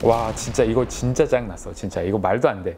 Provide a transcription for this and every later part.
와 진짜 이거 진짜 짱났어. 진짜 이거 말도 안 돼.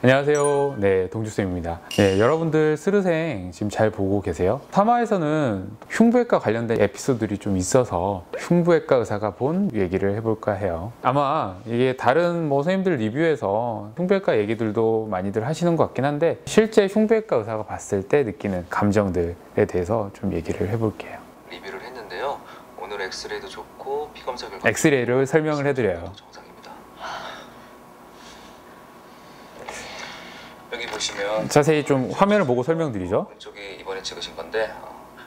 안녕하세요. 네, 동주쌤입니다. 네, 여러분들 스르생 지금 잘 보고 계세요? 3화에서는 흉부외과 관련된 에피소드들이 좀 있어서 흉부외과 의사가 본 얘기를 해볼까 해요. 아마 이게 다른 선생님들 리뷰에서 흉부외과 얘기들도 많이들 하시는 것 같긴 한데 실제 흉부외과 의사가 봤을 때 느끼는 감정들에 대해서 좀 얘기를 해볼게요. 리뷰를 했는데요. 오늘 엑스레이도 좋고 피 검사 결과 엑스레이를 설명을 해드려요. 정상입니다. 여기 보시면 자세히 좀 화면을 보고 설명드리죠. 왼쪽이 이번에 찍으신 건데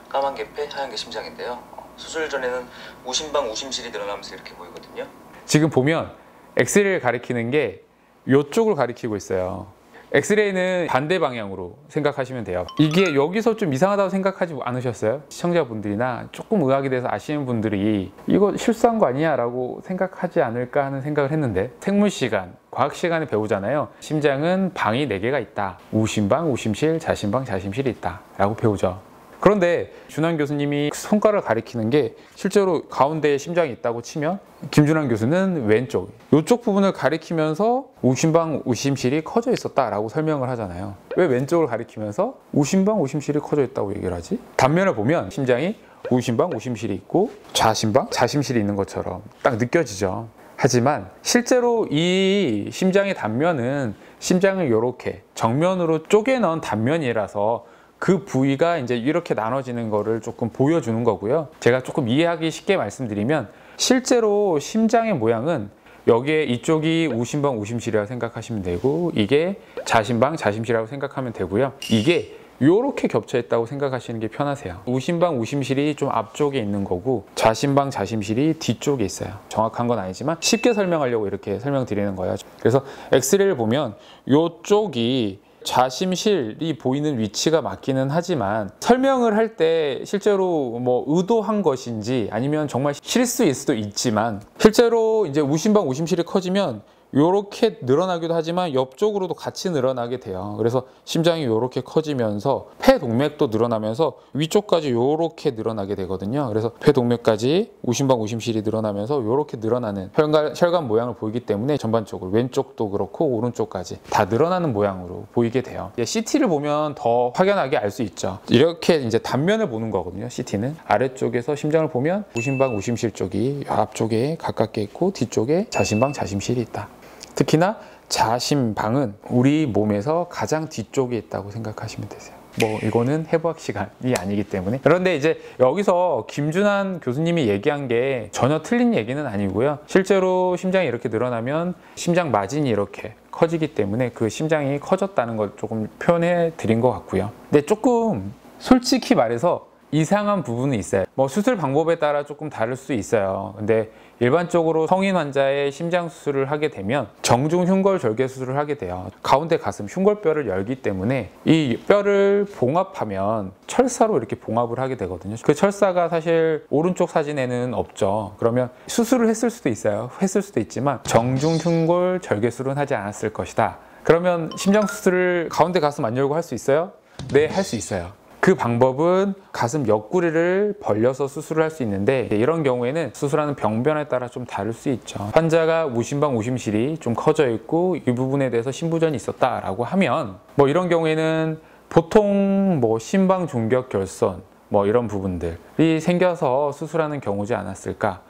까만 게 폐, 하얀 게 심장인데요. 수술 전에는 우심방 우심실이 늘어나면서 이렇게 보이거든요. 지금 보면 엑스레이를 가리키는 게 이쪽을 가리키고 있어요. 엑스레이는 반대 방향으로 생각하시면 돼요. 이게 여기서 좀 이상하다고 생각하지 않으셨어요? 시청자분들이나 조금 의학에 대해서 아시는 분들이 이거 실수한 거 아니야? 라고 생각하지 않을까 하는 생각을 했는데 생물 시간, 과학 시간에 배우잖아요. 심장은 방이 4개가 있다. 우심방, 우심실, 자심방, 자심실이 있다 라고 배우죠. 그런데 준환 교수님이 손가락을 가리키는 게 실제로 가운데에 심장이 있다고 치면 김준환 교수는 왼쪽, 이쪽 부분을 가리키면서 우심방, 우심실이 커져 있었다라고 설명을 하잖아요. 왜 왼쪽을 가리키면서 우심방, 우심실이 커져 있다고 얘기를 하지? 단면을 보면 심장이 우심방, 우심실이 있고 좌심방, 자심실이 있는 것처럼 딱 느껴지죠. 하지만 실제로 이 심장의 단면은 심장을 이렇게 정면으로 쪼개 넣은 단면이라서 그 부위가 이제 이렇게 나눠지는 거를 조금 보여주는 거고요. 제가 조금 이해하기 쉽게 말씀드리면 실제로 심장의 모양은 여기에 이쪽이 우심방, 우심실이라고 생각하시면 되고 이게 자심방, 자심실이라고 생각하면 되고요. 이게 이렇게 겹쳐 있다고 생각하시는 게 편하세요. 우심방, 우심실이 좀 앞쪽에 있는 거고 좌심방, 자심실이 뒤쪽에 있어요. 정확한 건 아니지만 쉽게 설명하려고 이렇게 설명드리는 거예요. 그래서 엑스레이를 보면 이쪽이 좌심실이 보이는 위치가 맞기는 하지만 설명을 할 때 실제로 의도한 것인지 아니면 정말 실수일 수도 있지만 실제로 이제 우심방, 우심실이 커지면 이렇게 늘어나기도 하지만 옆쪽으로도 같이 늘어나게 돼요. 그래서 심장이 이렇게 커지면서 폐동맥도 늘어나면서 위쪽까지 이렇게 늘어나게 되거든요. 그래서 폐동맥까지 우심방, 우심실이 늘어나면서 이렇게 늘어나는 혈관 모양을 보이기 때문에 전반적으로 왼쪽도 그렇고 오른쪽까지 다 늘어나는 모양으로 보이게 돼요. CT를 보면 더 확연하게 알 수 있죠. 이렇게 이제 단면을 보는 거거든요. CT는 아래쪽에서 심장을 보면 우심방, 우심실 쪽이 앞쪽에 가깝게 있고 뒤쪽에 자심방, 자심실이 있다. 특히나 자심방은 우리 몸에서 가장 뒤쪽에 있다고 생각하시면 되세요. 이거는 해부학 시간이 아니기 때문에. 그런데 이제 여기서 김준환 교수님이 얘기한 게 전혀 틀린 얘기는 아니고요. 실제로 심장이 이렇게 늘어나면 심장 마진이 이렇게 커지기 때문에 그 심장이 커졌다는 걸 조금 표현해 드린 것 같고요. 근데 조금 솔직히 말해서 이상한 부분은 있어요. 수술 방법에 따라 조금 다를 수 있어요. 근데 일반적으로 성인 환자의 심장 수술을 하게 되면 정중 흉골 절개 수술을 하게 돼요. 가운데 가슴 흉골뼈를 열기 때문에 이 뼈를 봉합하면 철사로 이렇게 봉합을 하게 되거든요. 그 철사가 사실 오른쪽 사진에는 없죠. 그러면 수술을 했을 수도 있어요. 했을 수도 있지만 정중 흉골 절개 수술은 하지 않았을 것이다. 그러면 심장 수술을 가운데 가슴 안 열고 할 수 있어요? 네, 할 수 있어요. 그 방법은 가슴 옆구리를 벌려서 수술을 할 수 있는데 이런 경우에는 수술하는 병변에 따라 좀 다를 수 있죠. 환자가 우심방, 우심실이 좀 커져 있고 이 부분에 대해서 심부전이 있었다라고 하면 이런 경우에는 보통 심방 중격 결손 이런 부분들이 생겨서 수술하는 경우지 않았을까.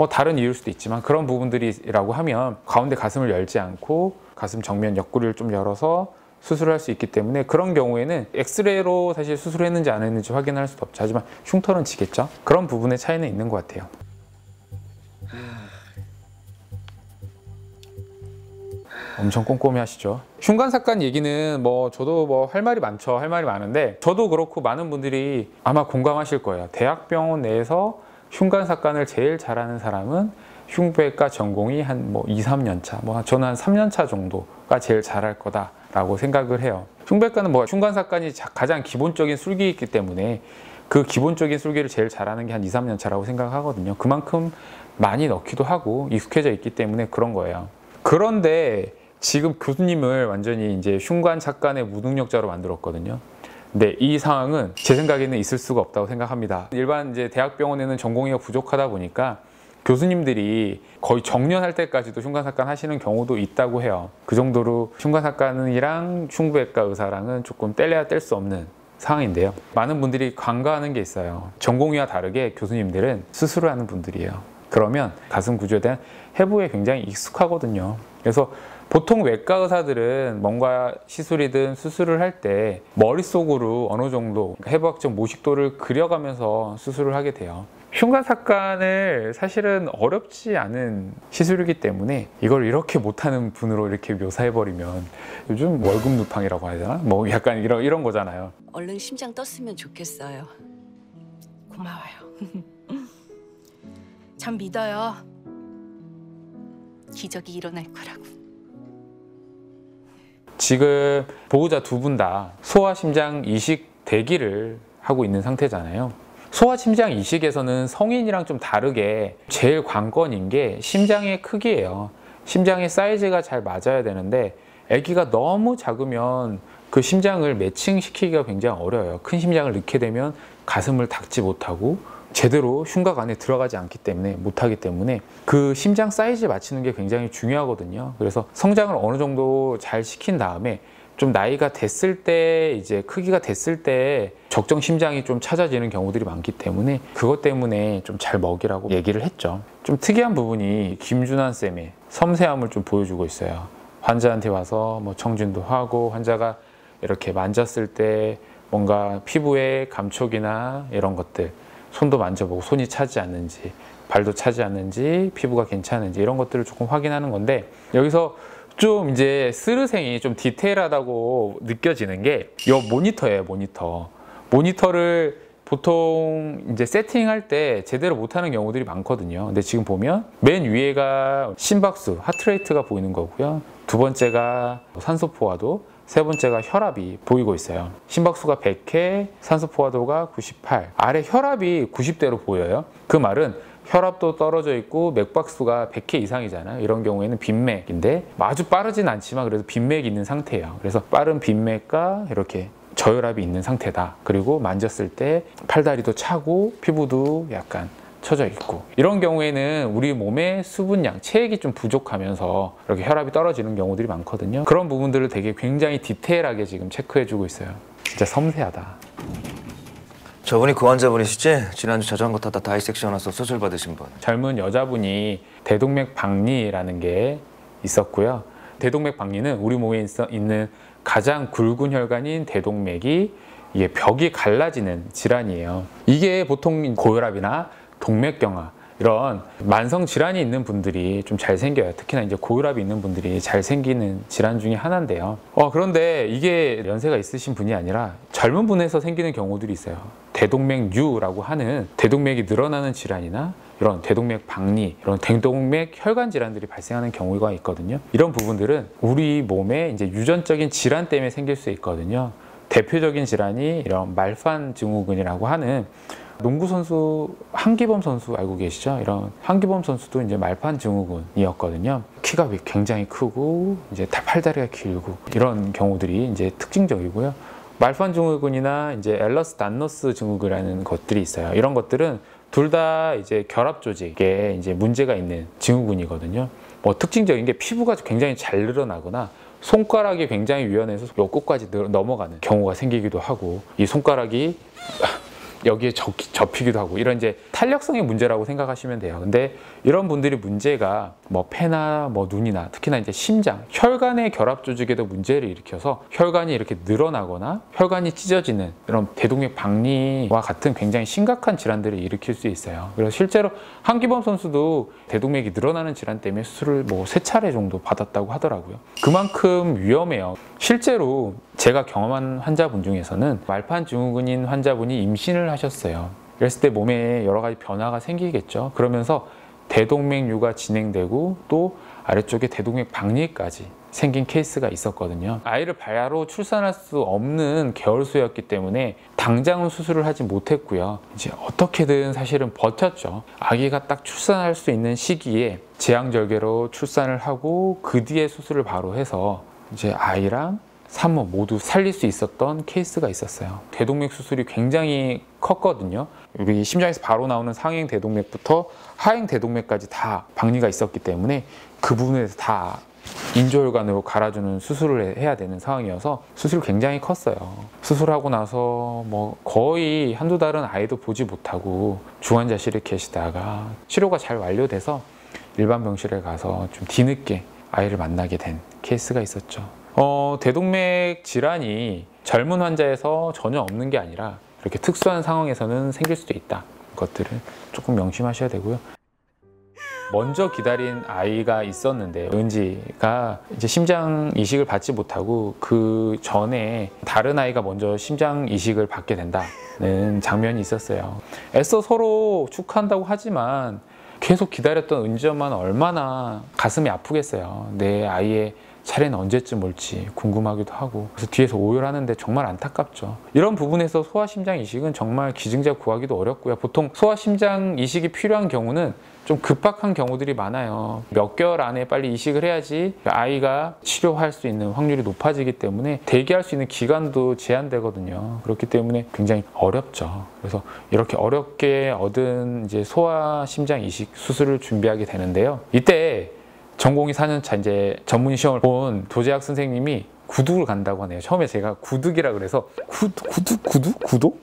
다른 이유일 수도 있지만 그런 부분들이라고 하면 가운데 가슴을 열지 않고 가슴 정면 옆구리를 좀 열어서 수술을 할 수 있기 때문에 그런 경우에는 엑스레이로 사실 수술을 했는지 안 했는지 확인할 수도 없죠. 하지만 흉터는 지겠죠. 그런 부분의 차이는 있는 것 같아요. 엄청 꼼꼼히 하시죠. 흉관삭간 얘기는 저도 할 말이 많죠. 할 말이 많은데 저도 그렇고 많은 분들이 아마 공감하실 거예요. 대학병원 내에서 흉관삭간을 제일 잘하는 사람은 흉부외과 전공이 한 2, 3년 차, 저는 한 3년 차 정도가 제일 잘할 거다라고 생각을 해요. 흉부외과는 흉관삭간이 가장 기본적인 술기이기 때문에 그 기본적인 술기를 제일 잘하는 게 한 2, 3년 차라고 생각하거든요. 그만큼 많이 넣기도 하고 익숙해져 있기 때문에 그런 거예요. 그런데 지금 교수님을 완전히 이제 흉관삭간의 무능력자로 만들었거든요. 근데 이 상황은 제 생각에는 있을 수가 없다고 생각합니다. 일반 이제 대학병원에는 전공의가 부족하다 보니까 교수님들이 거의 정년할 때까지도 흉관삭관 하시는 경우도 있다고 해요. 그 정도로 흉관삭관이랑 흉부외과 의사랑은 조금 뗄래야 뗄 수 없는 상황인데요. 많은 분들이 간과하는 게 있어요. 전공의와 다르게 교수님들은 수술을 하는 분들이에요. 그러면 가슴 구조에 대한 해부에 굉장히 익숙하거든요. 그래서 보통 외과 의사들은 뭔가 시술이든 수술을 할 때 머릿속으로 어느 정도 해부학적 모식도를 그려가면서 수술을 하게 돼요. 흉관삭관을 사실은 어렵지 않은 시술이기 때문에 이걸 이렇게 못하는 분으로 이렇게 묘사해버리면 요즘 월급 누팡이라고 해야 되나? 뭐 약간 이런 거잖아요. 얼른 심장 떴으면 좋겠어요. 고마워요. 참 믿어요. 기적이 일어날 거라고. 지금 보호자 두 분 다 소아심장 이식 대기를 하고 있는 상태잖아요. 소아심장 이식에서는 성인이랑 좀 다르게 제일 관건인 게 심장의 크기예요. 심장의 사이즈가 잘 맞아야 되는데 아기가 너무 작으면 그 심장을 매칭시키기가 굉장히 어려워요. 큰 심장을 넣게 되면 가슴을 닫지 못하고 제대로 흉곽 안에 들어가지 않기 때문에 못하기 때문에 그 심장 사이즈에 맞추는 게 굉장히 중요하거든요. 그래서 성장을 어느 정도 잘 시킨 다음에 좀 나이가 됐을 때 이제 크기가 됐을 때 적정 심장이 좀 찾아지는 경우들이 많기 때문에 그것 때문에 좀 잘 먹이라고 얘기를 했죠. 좀 특이한 부분이 김준환 쌤의 섬세함을 좀 보여주고 있어요. 환자한테 와서 뭐 청진도 하고 환자가 이렇게 만졌을 때 뭔가 피부에 감촉이나 이런 것들 손도 만져보고 손이 차지 않는지 발도 차지 않는지 피부가 괜찮은지 이런 것들을 조금 확인하는 건데 여기서 좀 이제 스르생이 좀 디테일하다고 느껴지는 게 이 모니터예요. 모니터를 보통 이제 세팅할 때 제대로 못하는 경우들이 많거든요. 근데 지금 보면 맨 위에가 심박수, 하트레이트가 보이는 거고요. 두 번째가 산소 포화도, 세 번째가 혈압이 보이고 있어요. 심박수가 100회, 산소 포화도가 98. 아래 혈압이 90대로 보여요. 그 말은 혈압도 떨어져 있고 맥박수가 100회 이상이잖아요. 이런 경우에는 빈맥인데 아주 빠르진 않지만 그래도 빈맥이 있는 상태예요. 그래서 빠른 빈맥과 이렇게 저혈압이 있는 상태다. 그리고 만졌을 때 팔다리도 차고 피부도 약간 처져 있고 이런 경우에는 우리 몸의 수분량, 체액이 좀 부족하면서 이렇게 혈압이 떨어지는 경우들이 많거든요. 그런 부분들을 되게 굉장히 디테일하게 지금 체크해주고 있어요. 진짜 섬세하다. 저분이 그 환자분이시지? 지난주 자전거 타다 다이섹션 와서 수술 받으신 분. 젊은 여자분이 대동맥 박리라는 게 있었고요. 대동맥 박리는 우리 몸에 있는 가장 굵은 혈관인 대동맥이 이게 벽이 갈라지는 질환이에요. 이게 보통 고혈압이나 동맥경화 이런 만성 질환이 있는 분들이 좀 잘 생겨요. 특히나 이제 고혈압이 있는 분들이 잘 생기는 질환 중에 하나인데요. 그런데 이게 연세가 있으신 분이 아니라 젊은 분에서 생기는 경우들이 있어요. 대동맥류라고 하는 대동맥이 늘어나는 질환이나 이런 대동맥 박리, 이런 대동맥 혈관 질환들이 발생하는 경우가 있거든요. 이런 부분들은 우리 몸에 이제 유전적인 질환 때문에 생길 수 있거든요. 대표적인 질환이 이런 말판 증후군이라고 하는 농구 선수 한기범 선수 알고 계시죠? 이런 한기범 선수도 이제 말판 증후군이었거든요. 키가 굉장히 크고 이제 팔다리가 길고 이런 경우들이 이제 특징적이고요. 말판 증후군이나 이제 엘러스 단너스 증후군이라는 것들이 있어요. 이런 것들은 둘 다 이제 결합 조직에 이제 문제가 있는 증후군이거든요. 뭐 특징적인 게 피부가 굉장히 잘 늘어나거나 손가락이 굉장히 유연해서 요 끝까지 넘어가는 경우가 생기기도 하고 이 손가락이 여기에 접히기도 하고 이런 이제 탄력성의 문제라고 생각하시면 돼요. 근데 이런 분들이 문제가 뭐 폐나 뭐 눈이나 특히나 이제 심장, 혈관의 결합 조직에도 문제를 일으켜서 혈관이 이렇게 늘어나거나 혈관이 찢어지는 이런 대동맥 박리와 같은 굉장히 심각한 질환들을 일으킬 수 있어요. 그래서 실제로 한기범 선수도 대동맥이 늘어나는 질환 때문에 수술을 뭐 3차례 정도 받았다고 하더라고요. 그만큼 위험해요. 실제로 제가 경험한 환자분 중에서는 말판 증후군인 환자분이 임신을 하셨어요. 그랬을 때 몸에 여러 가지 변화가 생기겠죠. 그러면서 대동맥류가 진행되고 또 아래쪽에 대동맥 박리까지 생긴 케이스가 있었거든요. 아이를 바로 출산할 수 없는 계월수였기 때문에 당장은 수술을 하지 못했고요. 이제 어떻게든 사실은 버텼죠. 아기가 딱 출산할 수 있는 시기에 제왕절개로 출산을 하고 그 뒤에 수술을 바로 해서 이제 아이랑 산모 모두 살릴 수 있었던 케이스가 있었어요. 대동맥 수술이 굉장히 컸거든요. 우리 심장에서 바로 나오는 상행 대동맥부터 하행 대동맥까지 다 박리가 있었기 때문에 그 부분에서 다 인조혈관으로 갈아주는 수술을 해야 되는 상황이어서 수술이 굉장히 컸어요. 수술하고 나서 뭐 거의 한두 달은 아이도 보지 못하고 중환자실에 계시다가 치료가 잘 완료돼서 일반 병실에 가서 좀 뒤늦게 아이를 만나게 된 케이스가 있었죠. 대동맥 질환이 젊은 환자에서 전혀 없는 게 아니라 이렇게 특수한 상황에서는 생길 수도 있다. 것들은 조금 명심하셔야 되고요. 먼저 기다린 아이가 있었는데 은지가 이제 심장 이식을 받지 못하고 그 전에 다른 아이가 먼저 심장 이식을 받게 된다는 장면이 있었어요. 애써 서로 축하한다고 하지만 계속 기다렸던 은지 엄마는 얼마나 가슴이 아프겠어요. 내 아이의 차례는 언제쯤 올지 궁금하기도 하고, 그래서 뒤에서 오열하는데 정말 안타깝죠. 이런 부분에서 소아심장 이식은 정말 기증자 구하기도 어렵고요. 보통 소아심장 이식이 필요한 경우는 좀 급박한 경우들이 많아요. 몇 개월 안에 빨리 이식을 해야지 아이가 치료할 수 있는 확률이 높아지기 때문에 대기할 수 있는 기간도 제한되거든요. 그렇기 때문에 굉장히 어렵죠. 그래서 이렇게 어렵게 얻은 이제 소아심장 이식 수술을 준비하게 되는데요. 이때 전공의 4년차 이제 전문 시험을 본 도제학 선생님이 구둑을 간다고 하네요. 처음에 제가 구둑이라 그래서 구둑?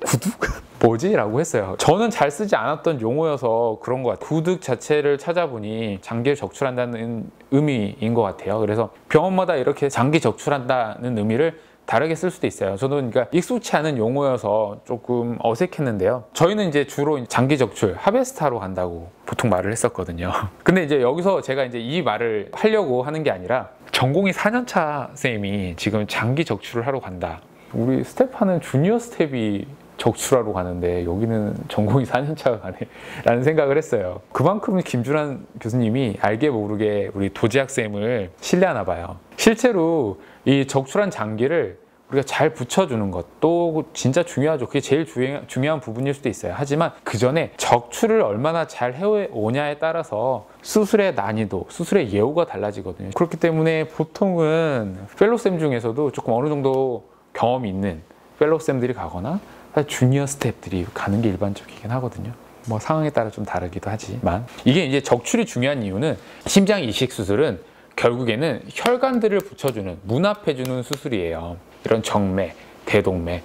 뭐지? 라고 했어요. 저는 잘 쓰지 않았던 용어여서 그런 것 같아요. 구둑 자체를 찾아보니 장기를 적출한다는 의미인 것 같아요. 그래서 병원마다 이렇게 장기 적출한다는 의미를 다르게 쓸 수도 있어요. 저도 그러니까 익숙치 않은 용어여서 조금 어색했는데요. 저희는 이제 주로 장기 적출, 하베스타로 간다고 보통 말을 했었거든요. 근데 이제 여기서 제가 이제 이 말을 하려고 하는 게 아니라 전공의 4년차 쌤이 지금 장기 적출을 하러 간다. 우리 스텝하는 주니어 스텝이 적출하러 가는데 여기는 전공이 4년차가 가네 라는 생각을 했어요. 그만큼 김준환 교수님이 알게 모르게 우리 도지학쌤을 신뢰하나 봐요. 실제로 이 적출한 장기를 우리가 잘 붙여주는 것도 진짜 중요하죠. 그게 제일 중요한 부분일 수도 있어요. 하지만 그 전에 적출을 얼마나 잘 해오냐에 따라서 수술의 난이도, 수술의 예후가 달라지거든요. 그렇기 때문에 보통은 펠로쌤 중에서도 조금 어느 정도 경험이 있는 펠로쌤들이 가거나 주니어 스텝들이 가는 게 일반적이긴 하거든요. 뭐 상황에 따라 좀 다르기도 하지만 이게 이제 적출이 중요한 이유는 심장 이식 수술은 결국에는 혈관들을 붙여주는, 문합해주는 수술이에요. 이런 정맥, 대동맥,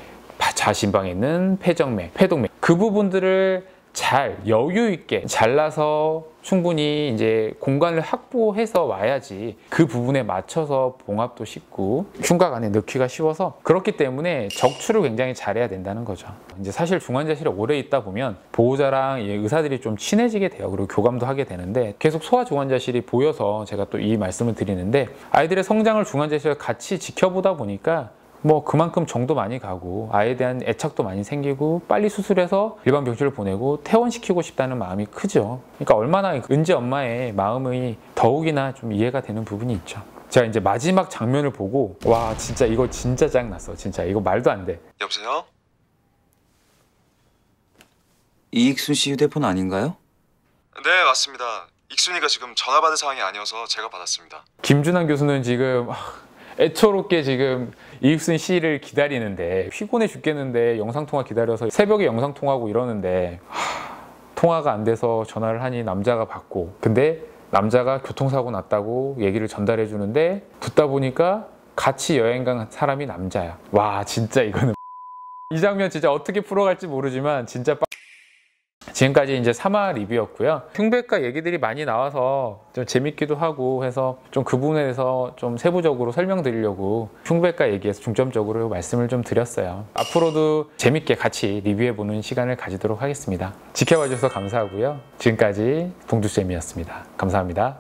좌심방에 있는 폐정맥, 폐동맥 그 부분들을 잘 여유 있게 잘라서 충분히 이제 공간을 확보해서 와야지 그 부분에 맞춰서 봉합도 쉽고 흉곽 안에 넣기가 쉬워서 그렇기 때문에 적출을 굉장히 잘해야 된다는 거죠. 이제 사실 중환자실에 오래 있다 보면 보호자랑 의사들이 좀 친해지게 돼요. 그리고 교감도 하게 되는데 계속 소아 중환자실이 보여서 제가 또 이 말씀을 드리는데 아이들의 성장을 중환자실에서 같이 지켜보다 보니까 뭐 그만큼 정도 많이 가고 아이에 대한 애착도 많이 생기고 빨리 수술해서 일반 병실을 보내고 퇴원시키고 싶다는 마음이 크죠. 그러니까 얼마나 은지 엄마의 마음이 더욱이나 좀 이해가 되는 부분이 있죠. 제가 이제 마지막 장면을 보고 와 진짜 이거 진짜 짱났어. 진짜 이거 말도 안 돼. 여보세요? 이익순 씨 휴대폰 아닌가요? 네, 맞습니다. 익순이가 지금 전화 받을 상황이 아니어서 제가 받았습니다. 김준환 교수는 지금 애처롭게 지금 이익순 씨를 기다리는데 피곤해 죽겠는데 영상통화 기다려서 새벽에 영상통화하고 이러는데 통화가 안 돼서 전화를 하니 남자가 받고 근데 남자가 교통사고 났다고 얘기를 전달해 주는데 듣다 보니까 같이 여행 간 사람이 남자야. 와 진짜 이거는 이 장면 진짜 어떻게 풀어갈지 모르지만 진짜 지금까지 이제 3화 리뷰였고요. 흉배과 얘기들이 많이 나와서 좀 재밌기도 하고 해서 좀 그 부분에 대해서 좀 세부적으로 설명드리려고 흉배과 얘기에서 중점적으로 말씀을 좀 드렸어요. 앞으로도 재밌게 같이 리뷰해보는 시간을 가지도록 하겠습니다. 지켜봐 주셔서 감사하고요. 지금까지 봉두쌤이었습니다. 감사합니다.